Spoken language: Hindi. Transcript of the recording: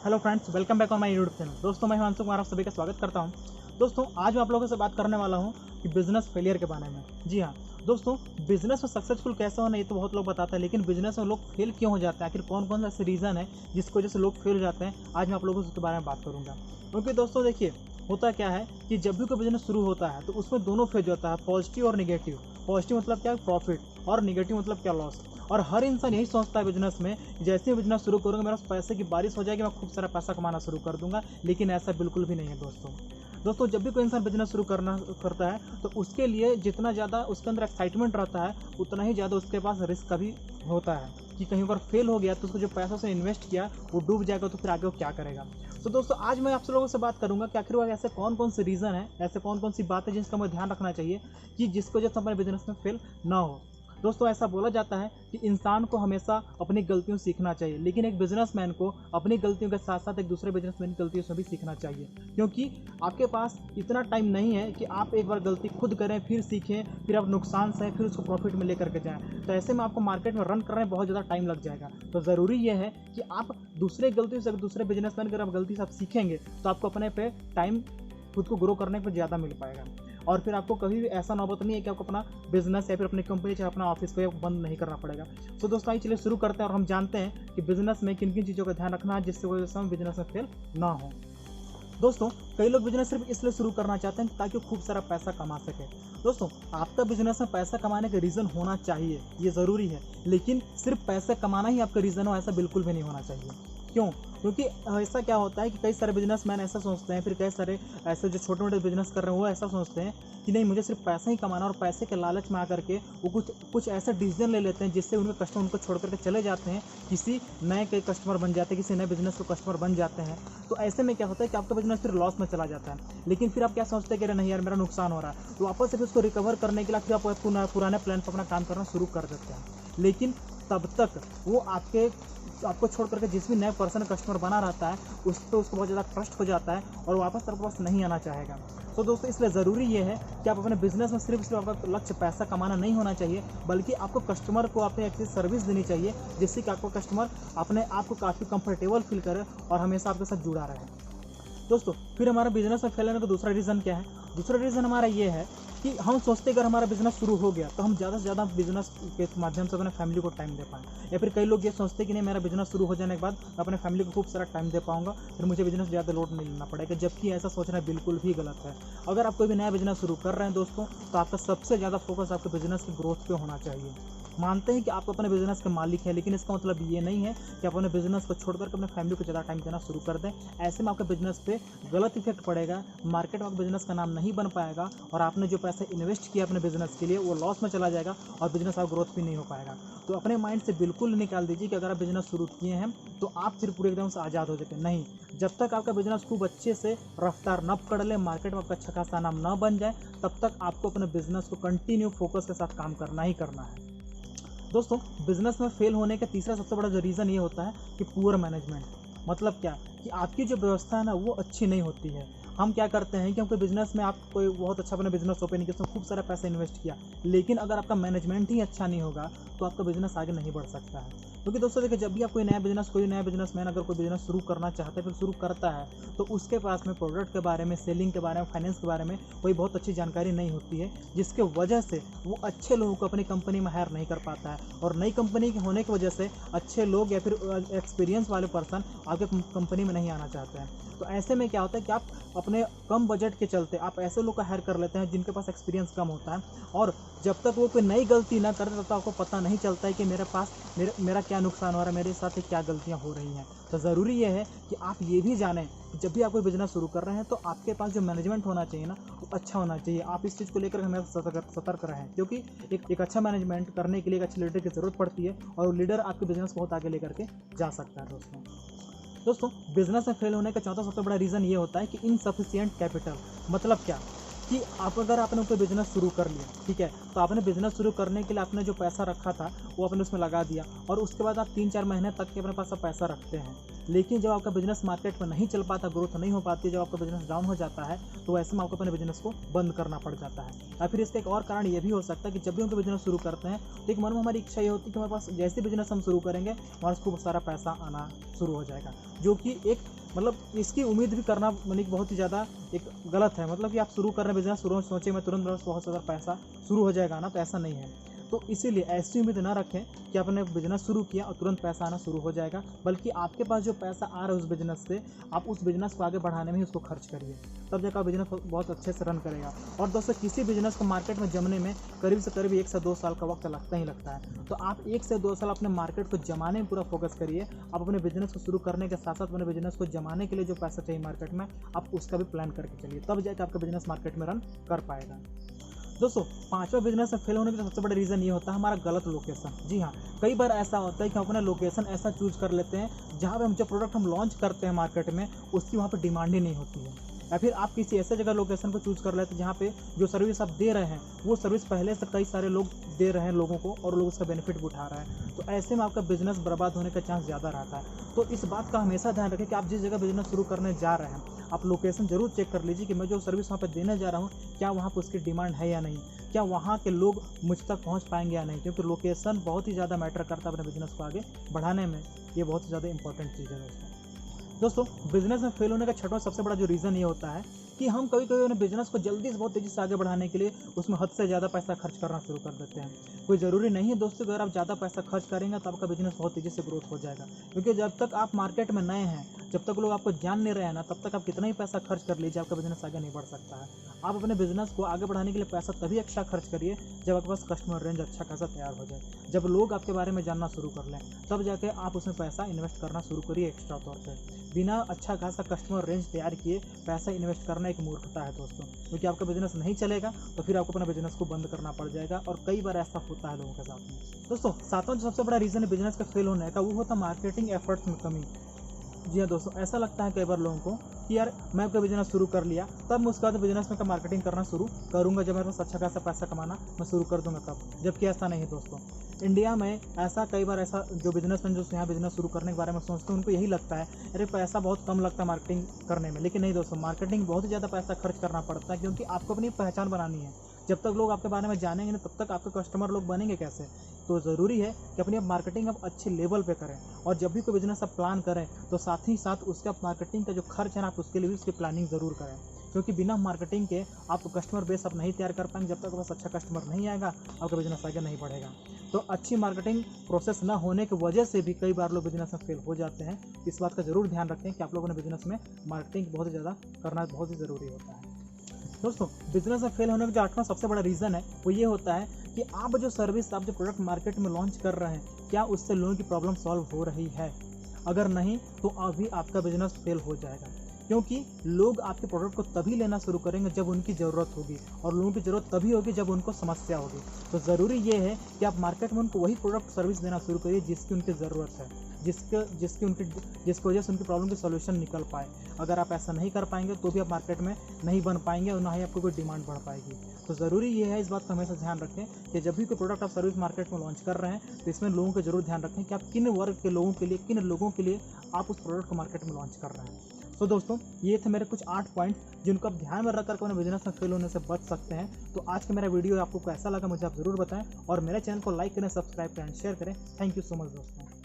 Hello friends, welcome back on my YouTube channel. दोस्तों, मैं हिमांशु कुमार आप सभी का स्वागत करता हूं। दोस्तों, आज मैं आप लोगों से बात करने वाला हूं कि बिजनेस फेलियर के बारे में। जी हाँ दोस्तों, बिजनेस में सक्सेसफुल कैसे होना ये तो बहुत लोग बताते हैं, लेकिन बिजनेस में लोग फेल क्यों हो जाते हैं, आखिर कौन कौन ऐसे रीज़न है जिसकी वजह से लोग फेल हो जाते हैं, आज मैं आप लोगों से उसके बारे में बात करूँगा। क्योंकि दोस्तों देखिए, होता क्या है कि जब भी कोई बिजनेस शुरू होता है तो उसमें दोनों फेज होता है, पॉजिटिव और निगेटिव। पॉजिटिव मतलब क्या, प्रॉफिट, और निगेटिव मतलब क्या, लॉस। और हर इंसान यही सोचता है बिजनेस में, जैसे ही बिजनेस शुरू करूँगा मेरे पास पैसे की बारिश हो जाएगी, मैं खूब सारा पैसा कमाना शुरू कर दूंगा। लेकिन ऐसा बिल्कुल भी नहीं है दोस्तों। जब भी कोई इंसान बिजनेस शुरू करता है तो उसके लिए जितना ज़्यादा उसके अंदर एक्साइटमेंट रहता है, उतना ही ज़्यादा उसके पास रिस्क का भी होता है कि कहीं पर फेल हो गया तो उसको जो पैसा से इन्वेस्ट किया वो डूब जाएगा, तो फिर आगे वो क्या करेगा। तो दोस्तों, आज मैं आप लोगों से बात करूंगा कि आखिर ऐसे कौन कौन से रीज़न है, ऐसे कौन कौन सी बातें जिसका हमें ध्यान रखना चाहिए कि जिसकी वजह से हमारे बिजनेस में फेल ना हो। दोस्तों, ऐसा बोला जाता है कि इंसान को हमेशा अपनी गलतियों से सीखना चाहिए, लेकिन एक बिजनेसमैन को अपनी गलतियों के साथ साथ एक दूसरे बिजनेसमैन की गलतियों से भी सीखना चाहिए, क्योंकि आपके पास इतना टाइम नहीं है कि आप एक बार गलती खुद करें, फिर सीखें, फिर आप नुकसान सहें, फिर उसको प्रॉफिट में लेकर के जाएं। तो ऐसे में आपको मार्केट में रन करने में बहुत ज़्यादा टाइम लग जाएगा। तो ज़रूरी ये है कि आप दूसरे गलतियों से, दूसरे बिजनेसमैन की अगर गलती से आप सीखेंगे तो आपको अपने पे टाइम खुद को ग्रो करने पर ज़्यादा मिल पाएगा। और फिर आपको कभी भी ऐसा नौबत नहीं है कि आपको अपना बिजनेस या फिर अपनी कंपनी चाहे अपना ऑफिस को बंद नहीं करना पड़ेगा। तो दोस्तों, आइए चलिए शुरू करते हैं और हम जानते हैं कि बिजनेस में किन किन चीज़ों का ध्यान रखना है जिससे वजह से हम बिजनेस में फेल ना हो। दोस्तों, कई लोग बिजनेस सिर्फ इसलिए शुरू करना चाहते हैं ताकि वो खूब सारा पैसा कमा सके। दोस्तों, आपका बिजनेस में पैसा कमाने का रीज़न होना चाहिए, ये ज़रूरी है, लेकिन सिर्फ पैसा कमाना ही आपका रीज़न हो ऐसा बिल्कुल भी नहीं होना चाहिए। क्यों? क्योंकि ऐसा क्या होता है कि कई सारे बिजनेसमैन ऐसा सोचते हैं, फिर कई सारे ऐसे जो छोटे मोटे बिजनेस कर रहे हैं वो ऐसा सोचते हैं कि नहीं, मुझे सिर्फ पैसा ही कमाना, और पैसे के लालच में आकर के वो कुछ ऐसे डिसीजन ले लेते हैं जिससे उनके कस्टमर उनको छोड़ करके चले जाते हैं, किसी नए के कस्टमर बन जाते हैं, किसी नए बिजनेस को कस्टमर बन जाते हैं। तो ऐसे में क्या होता है कि आपका बिजनेस फिर लॉस में चला जाता है। लेकिन फिर आप क्या सोचते हैं कि अरे नहीं यार, मेरा नुकसान हो रहा है, तो वापस से फिर उसको रिकवर करने के लिए फिर आप पुराने प्लान पर अपना काम करना शुरू कर देते हैं। लेकिन तब तक वो आपको छोड़ करके जिस भी नए पर्सन कस्टमर बना रहता है उस पर उसको बहुत ज़्यादा ट्रस्ट हो जाता है और वापस आपके पास नहीं आना चाहेगा। तो दोस्तों, इसलिए ज़रूरी ये है कि आप अपने बिजनेस में सिर्फ आपका लक्ष्य पैसा कमाना नहीं होना चाहिए, बल्कि आपको कस्टमर को अपनी अच्छी सर्विस देनी चाहिए जिससे कि आपको कस्टमर अपने आप को काफ़ी कंफर्टेबल फील करे और हमेशा आपके साथ जुड़ा रहे। दोस्तों, फिर हमारा बिजनेस में फेल होने का दूसरा रीज़न क्या है? दूसरा रीज़न हमारा ये है कि हम सोचते हैं अगर हमारा बिजनेस शुरू हो गया तो हम ज़्यादा से ज़्यादा बिजनेस के माध्यम से अपने फैमिली को टाइम दे पाएँ। या फिर कई लोग ये सोचते हैं कि नहीं, मेरा बिजनेस शुरू हो जाने के बाद मैं अपने फैमिली को खूब सारा टाइम दे पाऊंगा, फिर मुझे बिजनेस ज़्यादा लोड नहीं लेना पड़ेगा, जबकि ऐसा सोचना बिल्कुल भी गलत है। अगर आप कोई भी नया बिजनेस शुरू कर रहे हैं दोस्तों, तो आपका सबसे ज़्यादा फोकस आपके बिजनेस की ग्रोथ पर होना चाहिए। मानते हैं कि आप अपने बिजनेस के मालिक हैं, लेकिन इसका मतलब ये नहीं है कि आप अपने बिजनेस को छोड़कर अपने फैमिली को ज़्यादा टाइम देना शुरू कर दें। ऐसे में आपके बिजनेस पे गलत इफेक्ट पड़ेगा, मार्केट में आपके बिजनेस का नाम नहीं बन पाएगा और आपने जो पैसे इन्वेस्ट किया अपने बिजनेस के लिए वो लॉस में चला जाएगा और बिजनेस आपका ग्रोथ भी नहीं हो पाएगा। तो अपने माइंड से बिल्कुल निकाल दीजिए कि अगर आप बिजनेस शुरू किए हैं तो आप फिर पूरे एकदम से आज़ाद हो जाते नहीं। जब तक आपका बिजनेस खूब अच्छे से रफ्तार न पकड़ ले, मार्केट में आपका अच्छा खासा नाम न बन जाए, तब तक आपको अपने बिजनेस को कंटिन्यू फोकस के साथ काम करना ही करना है। दोस्तों, बिजनेस में फेल होने का तीसरा सबसे बड़ा जो रीज़न ये होता है कि पुअर मैनेजमेंट। मतलब क्या कि आपकी जो व्यवस्था है ना वो अच्छी नहीं होती है। हम क्या करते हैं कि हमको बिजनेस में आप कोई बहुत अच्छा अपना बिजनेस ओपन किया, उसमें खूब सारा पैसा इन्वेस्ट किया, लेकिन अगर आपका मैनेजमेंट ही अच्छा नहीं होगा तो आपका बिजनेस आगे नहीं बढ़ सकता है। क्योंकि दोस्तों देखिए, जब भी आप कोई नया बिजनेसमैन अगर कोई बिजनेस शुरू करना चाहता है, फिर शुरू करता है, तो उसके पास में प्रोडक्ट के बारे में, सेलिंग के बारे में, फाइनेंस के बारे में कोई बहुत अच्छी जानकारी नहीं होती है, जिसके वजह से वो अच्छे लोगों को अपनी कंपनी में हायर नहीं कर पाता है। और नई कंपनी के होने की वजह से अच्छे लोग या फिर एक्सपीरियंस वाले पर्सन आपके कंपनी में नहीं आना चाहते हैं। तो ऐसे में क्या होता है कि आप अपने कम बजट के चलते आप ऐसे लोग को हायर कर लेते हैं जिनके पास एक्सपीरियंस कम होता है, और जब तक वो कोई नई गलती ना करे तब तक आपको पता नहीं चलता है कि मेरा क्या नुकसान हो रहा है, मेरे साथ क्या गलतियां हो रही हैं। तो ज़रूरी ये है कि आप ये भी जानें कि जब भी आप कोई बिजनेस शुरू कर रहे हैं तो आपके पास जो मैनेजमेंट होना चाहिए ना वो अच्छा होना चाहिए। आप इस चीज़ को लेकर हमेशा सतर्क रहें, क्योंकि एक अच्छा मैनेजमेंट करने के लिए एक अच्छे लीडर की ज़रूरत पड़ती है और लीडर आपके बिजनेस बहुत आगे लेकर के जा सकता है। दोस्तों, बिजनेस में फेल होने का चौथा सबसे बड़ा रीज़न ये होता है कि इनसफिशिएंट कैपिटल। मतलब क्या कि अगर आपने कोई बिजनेस शुरू कर लिया, ठीक है, तो आपने बिजनेस शुरू करने के लिए आपने जो पैसा रखा था वो आपने उसमें लगा दिया और उसके बाद आप 3-4 महीने तक के अपने पास पैसा रखते हैं, लेकिन जब आपका बिजनेस मार्केट में नहीं चल पाता, ग्रोथ नहीं हो पाती, जब आपका बिजनेस डाउन हो जाता है, तो ऐसे में आपको अपने बिजनेस को बंद करना पड़ जाता है। या फिर इसका एक और कारण ये भी हो सकता है कि जब भी हम बिजनेस शुरू करते हैं तो एक मन में हमारी इच्छा ये होती है कि हमारे पास जैसे बिजनेस हम शुरू करेंगे हमारे पास खूब सारा पैसा आना शुरू हो जाएगा, जो कि एक मतलब इसकी उम्मीद भी करना मानी बहुत ही ज़्यादा एक गलत है। मतलब कि आप शुरू कर रहे हैं बिजनेस, शुरू सोचे मैं तुरंत बहुत ज़्यादा पैसा शुरू हो जाएगा ना, तो ऐसा नहीं है। तो इसीलिए ऐसी उम्मीद ना रखें कि आपने बिजनेस शुरू किया और तुरंत पैसा आना शुरू हो जाएगा, बल्कि आपके पास जो पैसा आ रहा है उस बिजनेस से आप उस बिजनेस को आगे बढ़ाने में ही उसको खर्च करिए, तब जाकर बिजनेस बहुत अच्छे से रन करेगा। और दोस्तों किसी बिजनेस को मार्केट में जमने में करीब से करीब 1 से 2 साल का वक्त लगता ही लगता है। तो आप 1 से 2 साल अपने मार्केट को जमाने में पूरा फोकस करिए। आप अपने बिजनेस को शुरू करने के साथ साथ अपने बिजनेस को जमाने के लिए जो पैसा चाहिए मार्केट में, आप उसका भी प्लान करके चलिए, तब जाकर आपका बिजनेस मार्केट में रन कर पाएगा। दोस्तों 5वां बिजनेस में फेल होने का सबसे बड़ा रीज़न ये होता है हमारा गलत लोकेशन। जी हाँ, कई बार ऐसा होता है कि हम अपना लोकेशन ऐसा चूज कर लेते हैं जहाँ पे हम जो प्रोडक्ट हम लॉन्च करते हैं मार्केट में उसकी वहाँ पे डिमांड ही नहीं होती है, या फिर आप किसी ऐसे जगह लोकेशन को चूज कर लेते हैं जहाँ पे जो सर्विस आप दे रहे हैं वो सर्विस पहले से कई सारे लोग दे रहे हैं लोगों को और लोग उसका बेनिफिट भी उठा रहे हैं, तो ऐसे में आपका बिजनेस बर्बाद होने का चांस ज़्यादा रहता है। तो इस बात का हमेशा ध्यान रखें कि आप जिस जगह बिजनेस शुरू करने जा रहे हैं आप लोकेशन जरूर चेक कर लीजिए कि मैं जो सर्विस वहाँ पे देने जा रहा हूँ क्या वहाँ पर उसकी डिमांड है या नहीं, क्या वहाँ के लोग मुझ तक पहुँच पाएंगे या नहीं, क्योंकि लोकेशन बहुत ही ज़्यादा मैटर करता है अपने बिजनेस को आगे बढ़ाने में। ये बहुत ही ज़्यादा इंपॉर्टेंट चीज़ है दोस्तों। बिजनेस में फेल होने का छठवां सबसे बड़ा जो रीज़न ये होता है कि हम कभी कभी अपने बिजनेस को जल्दी से बहुत तेज़ी से आगे बढ़ाने के लिए उसमें हद से ज़्यादा पैसा खर्च करना शुरू कर देते हैं। कोई ज़रूरी नहीं है दोस्तों अगर आप ज़्यादा पैसा खर्च करेंगे तो आपका बिजनेस बहुत तेज़ी से ग्रोथ हो जाएगा, क्योंकि जब तक आप मार्केट में नए हैं, जब तक लोग आपको जान नहीं रहे हैं ना, तब तक आप कितना ही पैसा खर्च कर लीजिए आपका बिजनेस आगे नहीं बढ़ सकता है। आप अपने बिजनेस को आगे बढ़ाने के लिए पैसा तभी एक्स्ट्रा खर्च करिए जब आपके पास कस्टमर रेंज अच्छा खासा तैयार हो जाए, जब लोग आपके बारे में जानना शुरू कर लें, तब जाके आप उसमें पैसा इन्वेस्ट करना शुरू करिए एक्स्ट्रा तौर पर। बिना अच्छा खासा कस्टमर रेंज तैयार किए पैसा इन्वेस्ट करना एक मूर्खता है दोस्तों, क्योंकि आपका बिजनेस नहीं चलेगा तो फिर आपको अपना बिजनेस को बंद करना पड़ जाएगा, और कई बार ऐसा होता है लोगों के साथ में। दोस्तों 7वां जो सबसे बड़ा रीज़न है बिजनेस का फेल होने का वो होता है मार्केटिंग एफर्ट्स में कमी। जी हाँ दोस्तों, ऐसा लगता है कई बार लोगों को कि यार मैं आपका बिजनेस शुरू कर लिया तब मैं उसके बाद बिजनेस में का मार्केटिंग करना शुरू करूँगा, जब मेरे पास अच्छा खासा पैसा कमाना मैं शुरू कर दूंगा तब, जबकि ऐसा नहीं है दोस्तों। इंडिया में ऐसा कई बार ऐसा जो बिजनेसमैन जो यहाँ बिजनेस शुरू करने के बारे में सोचते हैं उनको यही लगता है अरे पैसा बहुत कम लगता है मार्केटिंग करने में, लेकिन नहीं दोस्तों, मार्केटिंग बहुत ही ज़्यादा पैसा खर्च करना पड़ता है, क्योंकि आपको अपनी पहचान बनानी है। जब तक लोग आपके बारे में जानेंगे ना तब तक आपके कस्टमर लोग बनेंगे कैसे। तो ज़रूरी है कि अपनी मार्केटिंग आप अच्छे लेवल पे करें, और जब भी कोई बिजनेस आप प्लान करें तो साथ ही साथ उसका मार्केटिंग का जो खर्च है ना आप उसके लिए भी उसकी प्लानिंग ज़रूर करें, क्योंकि बिना मार्केटिंग के आप कस्टमर बेस आप नहीं तैयार कर पाएंगे। जब तक बस अच्छा कस्टमर नहीं आएगा आपका बिजनेस आगे नहीं बढ़ेगा। तो अच्छी मार्केटिंग प्रोसेस ना होने की वजह से भी कई बार लोग बिजनेस में फेल हो जाते हैं। इस बात का ज़रूर ध्यान रखें कि आप लोगों ने बिजनेस में मार्केटिंग बहुत ही ज़्यादा करना बहुत ही ज़रूरी होता है। दोस्तों बिजनेस में फेल होने का जो 8वां सबसे बड़ा रीज़न है वो ये होता है कि आप जो सर्विस आप जो प्रोडक्ट मार्केट में लॉन्च कर रहे हैं क्या उससे लोगों की प्रॉब्लम सॉल्व हो रही है। अगर नहीं तो अभी आपका बिजनेस फेल हो जाएगा, क्योंकि लोग आपके प्रोडक्ट को तभी लेना शुरू करेंगे जब उनकी ज़रूरत होगी, और लोगों की ज़रूरत तभी होगी जब उनको समस्या होगी। तो ज़रूरी ये है कि आप मार्केट में उनको वही प्रोडक्ट सर्विस देना शुरू करिए जिसकी उनकी ज़रूरत है, जिसकी वजह से उनकी प्रॉब्लम की सॉल्यूशन निकल पाए। अगर आप ऐसा नहीं कर पाएंगे तो भी आप मार्केट में नहीं बन पाएंगे और ना ही आपको कोई डिमांड बढ़ पाएगी। तो ज़रूरी ये है, इस बात का हमेशा ध्यान रखें कि जब भी कोई प्रोडक्ट आप सर्विस मार्केट में लॉन्च कर रहे हैं तो इसमें लोगों का जरूर ध्यान रखें कि आप किन वर्ग के लोगों के लिए, किन लोगों के लिए आप उस प्रोडक्ट को मार्केट में लॉन्च कर रहे हैं। तो दोस्तों ये थे मेरे कुछ 8 पॉइंट्स जिनको आप ध्यान में रखकर अपने बिजनेस में फेल होने से बच सकते हैं। तो आज का मेरा वीडियो आपको कैसा लगा मुझे आप ज़रूर बताएं, और मेरे चैनल को लाइक करें, सब्सक्राइब करें, शेयर करें। थैंक यू सो मच दोस्तों।